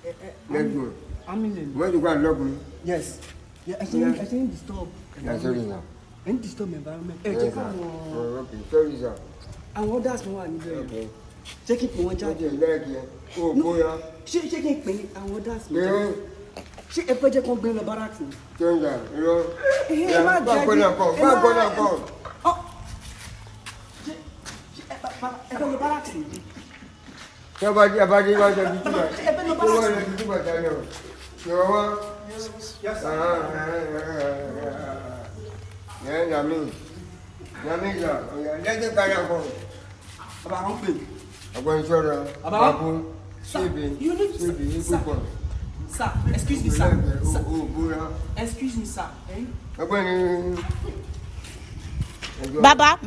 Let's go. I'm in. Where you go and lock me? Yes. Yeah, I shouldn't disturb. Yeah, sorry, sir. And disturb environment. Hey, Yes, check sir. out Oh, okay. Sorry, sir. and what that's my one. Okay. Check it for one What charge. you like here? Oh, boy. Check it for and what that's my. Yeah. Ṣé ẹ fẹ́ jẹ́ kó gbé lọ barracks ni? Change that. You know? Ẹ Yeah, má back on that phone. Back on that phone. Ṣé ẹ fẹ́ lọ barracks ni? Somebody wants to be too much. Ẹ fẹ́ lọ You barracks want ni? to be too much, I know. You want? Yes, Yeah, Yami. Yami, sir. Let's get carry on. Baba, I'm pay. I'm going to show you. Baba? Babu, Sibi, You need to- Sibi, Sir. Ikupo. Sir, excuse me, sir. Sir. Oh, Buddha. Excuse me, sir. Eh? I'm going to... Baba.